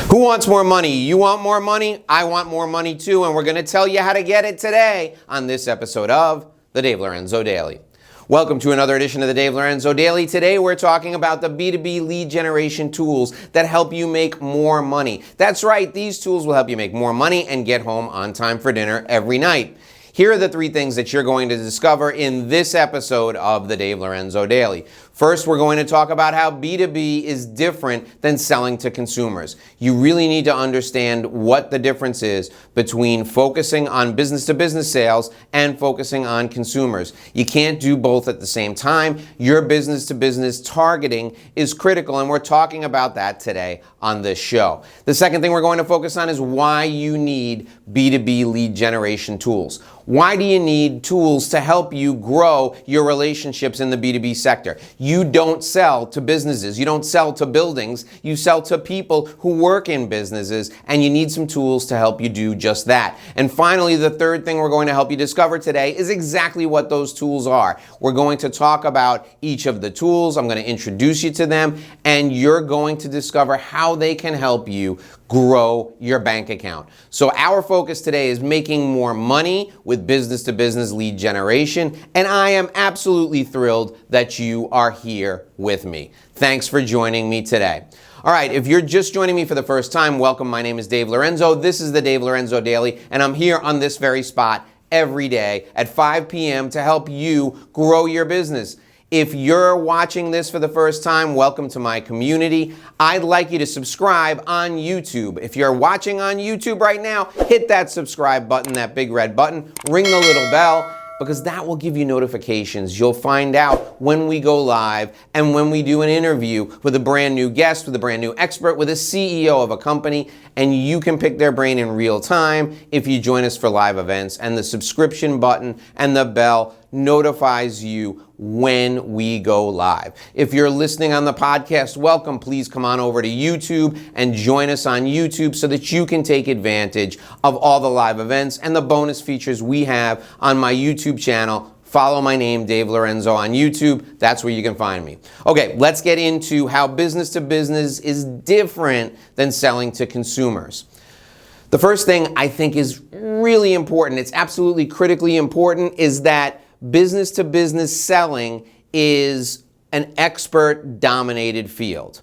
Who wants more money? You want more money? I want more money too, and we're going to tell you how to get it today on this episode of the Dave Lorenzo Daily. Welcome to another edition of the Dave Lorenzo Daily. Today we're talking about the B2B lead generation tools that help you make more money. That's right, these tools will help you make more money and get home on time for dinner every night. Here are the three things that you're going to discover in this episode of the Dave Lorenzo Daily. First, we're going to talk about how B2B is different than selling to consumers. You really need to understand what the difference is between focusing on business-to-business sales and focusing on consumers. You can't do both at the same time. Your business-to-business targeting is critical, and we're talking about that today on this show. The second thing we're going to focus on is why you need B2B lead generation tools. Why do you need tools to help you grow your relationships in the B2B sector? You don't sell to businesses. You don't sell to buildings. You sell to people who work in businesses, and you need some tools to help you do just that. And finally, the third thing we're going to help you discover today is exactly what those tools are. We're going to talk about each of the tools. I'm going to introduce you to them, and you're going to discover how they can help you grow your bank account. So our focus today is making more money with business-to-business lead generation, and I am absolutely thrilled that you are here with me. Thanks for joining me today. All right, if you're just joining me for the first time, welcome. My name is Dave Lorenzo. This is the Dave Lorenzo Daily, and I'm here on this very spot every day at 5 p.m. to help you grow your business. If you're watching this for the first time, welcome to my community. I'd like you to subscribe on YouTube. If you're watching on YouTube right now, hit that subscribe button, that big red button, ring the little bell, because that will give you notifications. You'll find out when we go live and when we do an interview with a brand new guest, with a brand new expert, with a CEO of a company, and you can pick their brain in real time if you join us for live events. And the subscription button and the bell notifies you when we go live. If you're listening on the podcast, welcome. Please come on over to YouTube and join us on YouTube so that you can take advantage of all the live events and the bonus features we have on my YouTube channel. Follow my name, Dave Lorenzo, on YouTube. That's where you can find me. Okay, let's get into how business to business is different than selling to consumers. The first thing I think is really important, it's absolutely critically important, is that business to business selling is an expert dominated field.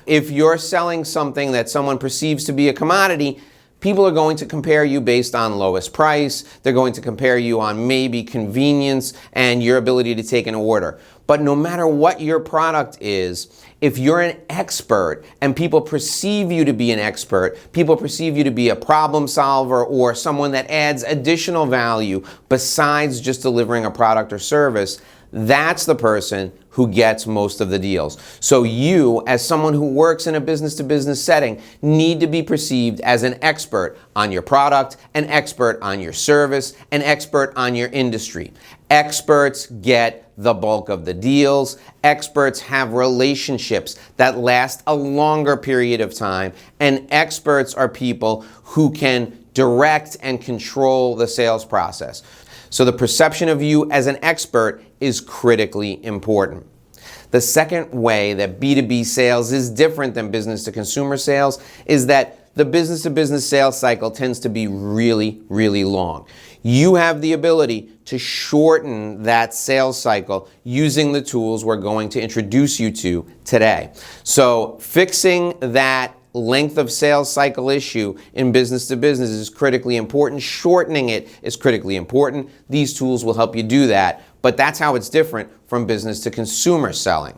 If you're selling something that someone perceives to be a commodity, people are going to compare you based on lowest price. They're going to compare you on maybe convenience and your ability to take an order. But no matter what your product is, if you're an expert and people perceive you to be an expert, people perceive you to be a problem solver or someone that adds additional value besides just delivering a product or service, that's the person who gets most of the deals. So you, as someone who works in a business-to-business setting, need to be perceived as an expert on your product, an expert on your service, an expert on your industry. Experts get the bulk of the deals. Experts have relationships that last a longer period of time, and experts are people who can direct and control the sales process. So the perception of you as an expert is critically important. The second way that B2B sales is different than business to consumer sales is that the business to business sales cycle tends to be really, really long. You have the ability to shorten that sales cycle using the tools we're going to introduce you to today. So fixing that length of sales cycle issue in business to business is critically important. Shortening it is critically important. These tools will help you do that, but that's how it's different from business to consumer selling.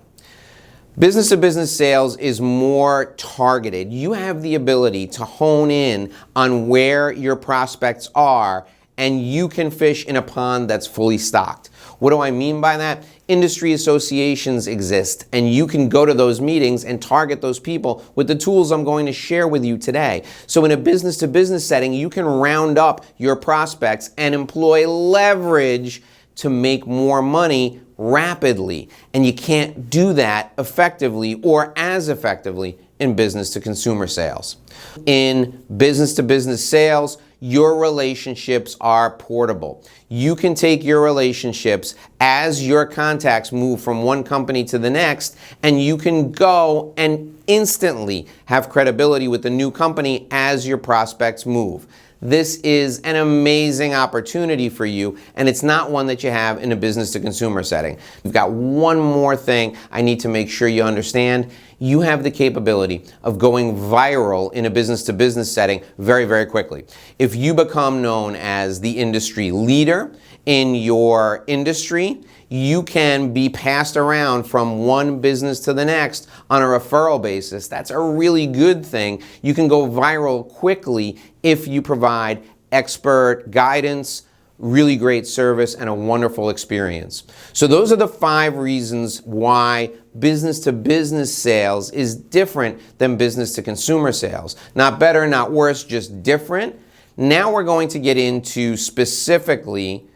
Business to business sales is more targeted. You have the ability to hone in on where your prospects are, and you can fish in a pond that's fully stocked. What do I mean by that? Industry associations exist, and you can go to those meetings and target those people with the tools I'm going to share with you today. So in a business-to-business setting, you can round up your prospects and employ leverage to make more money rapidly, and you can't do that effectively or as effectively in business to consumer sales. In business to business sales, your relationships are portable. You can take your relationships as your contacts move from one company to the next, and you can go and instantly have credibility with the new company as your prospects move. This is an amazing opportunity for you, and it's not one that you have in a business to consumer setting. We've got one more thing I need to make sure you understand. You have the capability of going viral in a business to business setting very, very quickly. If you become known as the industry leader in your industry, you can be passed around from one business to the next on a referral basis. That's a really good thing. You can go viral quickly if you provide expert guidance, really great service, and a wonderful experience. So those are the 5 reasons why business to business sales is different than business to consumer sales. Not better, not worse, just different. Now we're going to get into specifically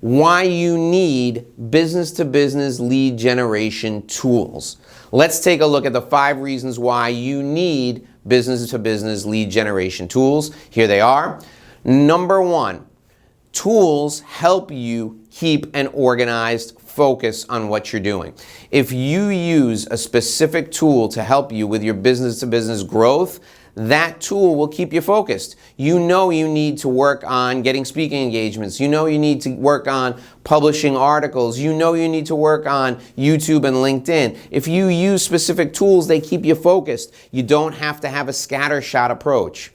why you need business to business lead generation tools. Let's take a look at the 5 reasons why you need business to business lead generation tools. Here they are. Number 1, tools help you keep an organized focus on what you're doing. If you use a specific tool to help you with your business to business growth, that tool will keep you focused. You know you need to work on getting speaking engagements. You know you need to work on publishing articles. You know you need to work on YouTube and LinkedIn. If you use specific tools, they keep you focused. You don't have to have a scattershot approach.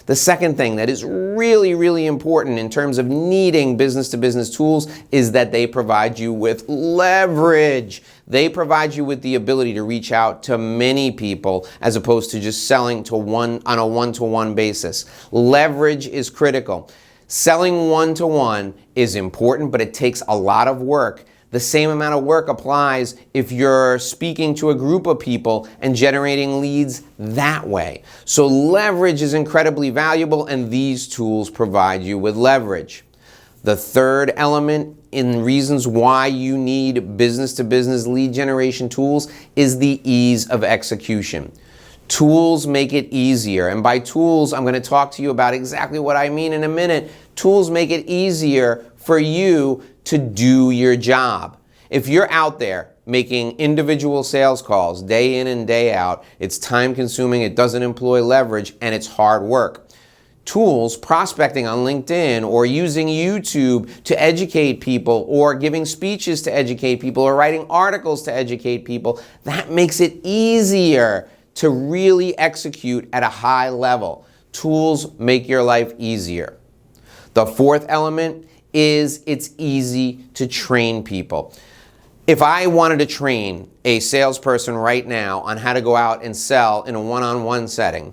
The second thing that is really, really important in terms of needing business-to-business tools is that they provide you with leverage. They provide you with the ability to reach out to many people as opposed to just selling to one on a one-to-one basis. Leverage is critical. Selling one-to-one is important, but it takes a lot of work. The same amount of work applies if you're speaking to a group of people and generating leads that way. So leverage is incredibly valuable, and these tools provide you with leverage. The third element in reasons why you need business-to-business lead generation tools is the ease of execution. Tools make it easier, and by tools, I'm going to talk to you about exactly what I mean in a minute. Tools make it easier for you to do your job. If you're out there making individual sales calls day in and day out, it's time consuming, it doesn't employ leverage, and it's hard work. Tools, prospecting on LinkedIn or using YouTube to educate people or giving speeches to educate people or writing articles to educate people, that makes it easier to really execute at a high level. Tools make your life easier. The fourth element is it's easy to train people. If I wanted to train a salesperson right now on how to go out and sell in a one-on-one setting,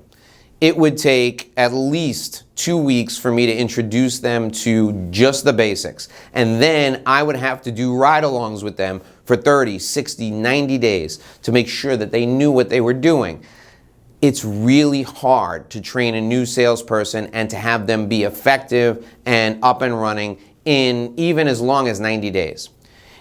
it would take at least 2 weeks for me to introduce them to just the basics. And then I would have to do ride-alongs with them for 30, 60, 90 days to make sure that they knew what they were doing. It's really hard to train a new salesperson and to have them be effective and up and running in even as long as 90 days.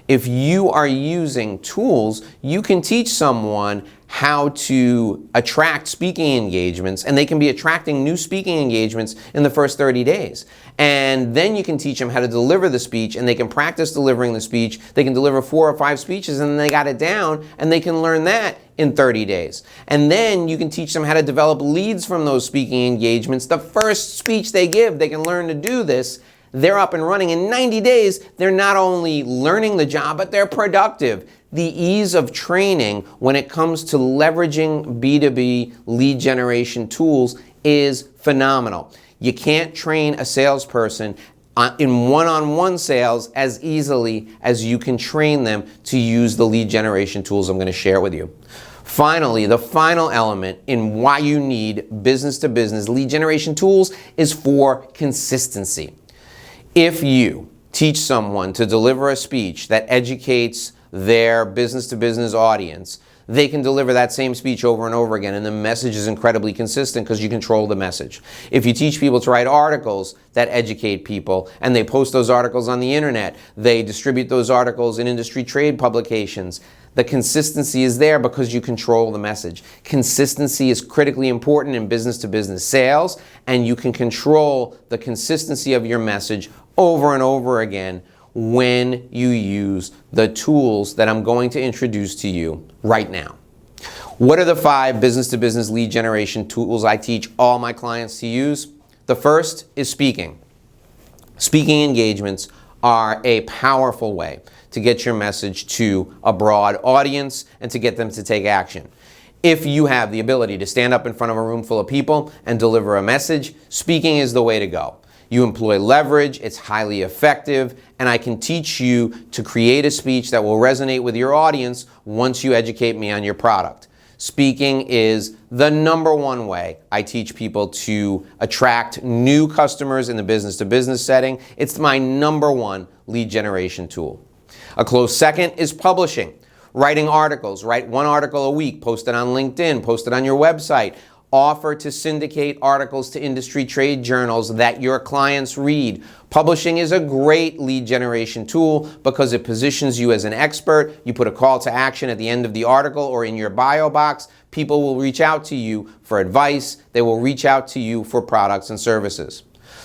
If you are using tools, you can teach someone how to attract speaking engagements, and they can be attracting new speaking engagements in the first 30 days. And then you can teach them how to deliver the speech, and they can practice delivering the speech. They can deliver 4 or 5 speeches, and then they got it down, and they can learn that in 30 days. And then you can teach them how to develop leads from those speaking engagements. The first speech they give, they can learn to do this. They're up and running in 90 days. They're not only learning the job, but they're productive. The ease of training when it comes to leveraging B2B lead generation tools is phenomenal. You can't train a salesperson in one-on-one sales as easily as you can train them to use the lead generation tools I'm going to share with you. Finally, the final element in why you need business-to-business lead generation tools is for consistency. If you teach someone to deliver a speech that educates their business-to-business audience, they can deliver that same speech over and over again, and the message is incredibly consistent because you control the message. If you teach people to write articles that educate people, and they post those articles on the internet, they distribute those articles in industry trade publications, the consistency is there because you control the message. Consistency is critically important in business-to-business sales, and you can control the consistency of your message over and over again when you use the tools that I'm going to introduce to you right now. What are the 5 business-to-business lead generation tools I teach all my clients to use? The first is speaking. Speaking engagements are a powerful way to get your message to a broad audience and to get them to take action. If you have the ability to stand up in front of a room full of people and deliver a message, speaking is the way to go. You employ leverage, it's highly effective, and I can teach you to create a speech that will resonate with your audience once you educate me on your product. Speaking is the #1 way I teach people to attract new customers in the business-to-business setting. It's my #1 lead generation tool. A close second is publishing. Writing articles. Write 1 article a week, post it on LinkedIn, post it on your website. Offer to syndicate articles to industry trade journals that your clients read. Publishing is a great lead generation tool because it positions you as an expert. You put a call to action at the end of the article or in your bio box. People will reach out to you for advice. They will reach out to you for products and services.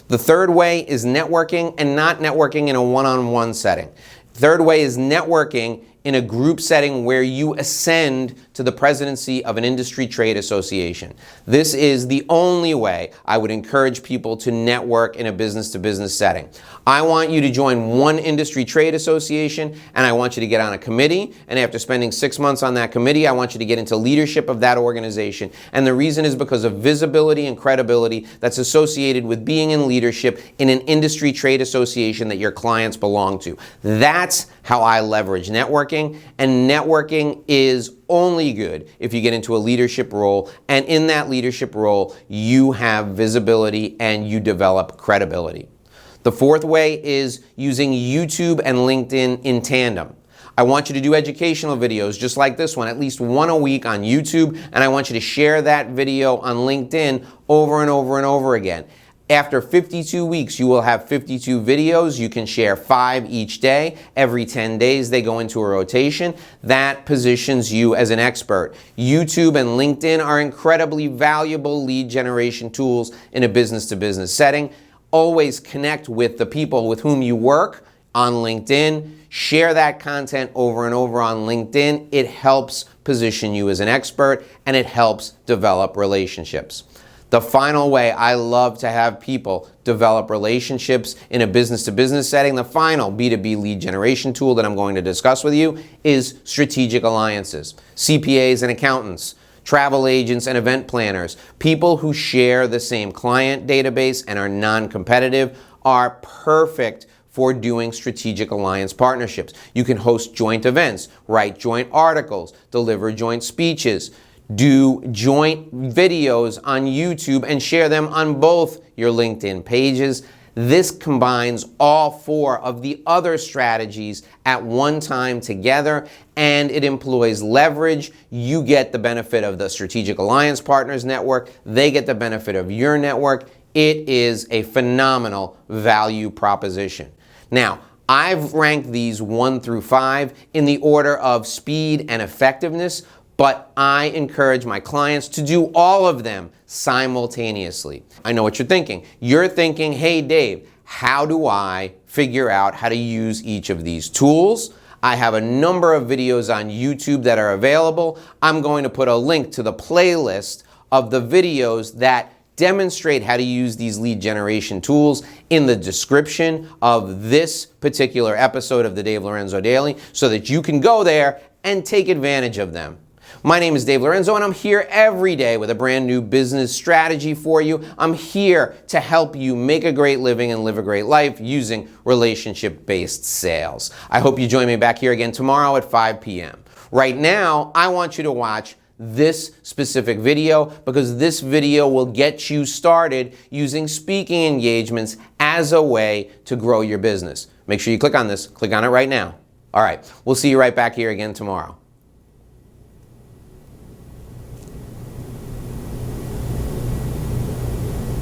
The third way is networking, and not networking in a one-on-one setting. Third way is networking in a group setting where you ascend to the presidency of an industry trade association. This is the only way I would encourage people to network in a business-to-business setting. I want you to join one industry trade association, and I want you to get on a committee, and after spending 6 months on that committee, I want you to get into leadership of that organization. And the reason is because of visibility and credibility that's associated with being in leadership in an industry trade association that your clients belong to. That's how I leverage networking, and networking is only good if you get into a leadership role, and in that leadership role, you have visibility and you develop credibility. The fourth way is using YouTube and LinkedIn in tandem. I want you to do educational videos just like this one, at least 1 a week on YouTube, and I want you to share that video on LinkedIn over and over and over again. After 52 weeks, you will have 52 videos. You can share 5 each day. Every 10 days, they go into a rotation. That positions you as an expert. YouTube and LinkedIn are incredibly valuable lead generation tools in a business-to-business setting. Always connect with the people with whom you work on LinkedIn. Share that content over and over on LinkedIn. It helps position you as an expert, and it helps develop relationships. The final way I love to have people develop relationships in a business-to-business setting, the final B2B lead generation tool that I'm going to discuss with you, is strategic alliances. CPAs and accountants, travel agents and event planners, people who share the same client database and are non-competitive are perfect for doing strategic alliance partnerships. You can host joint events, write joint articles, deliver joint speeches, do joint videos on YouTube and share them on both your LinkedIn pages. This combines all 4 of the other strategies at one time together, and it employs leverage. You get the benefit of the Strategic Alliance Partners Network. They get the benefit of your network. It is a phenomenal value proposition. Now, I've ranked these 1 through 5 in the order of speed and effectiveness, but I encourage my clients to do all of them simultaneously. I know what you're thinking. You're thinking, hey Dave, how do I figure out how to use each of these tools? I have a number of videos on YouTube that are available. I'm going to put a link to the playlist of the videos that demonstrate how to use these lead generation tools in the description of this particular episode of the Dave Lorenzo Daily so that you can go there and take advantage of them. My name is Dave Lorenzo, and I'm here every day with a brand new business strategy for you. I'm here to help you make a great living and live a great life using relationship-based sales. I hope you join me back here again tomorrow at 5 p.m. Right now, I want you to watch this specific video because this video will get you started using speaking engagements as a way to grow your business. Make sure you click on this. Click on it right now. All right, we'll see you right back here again tomorrow.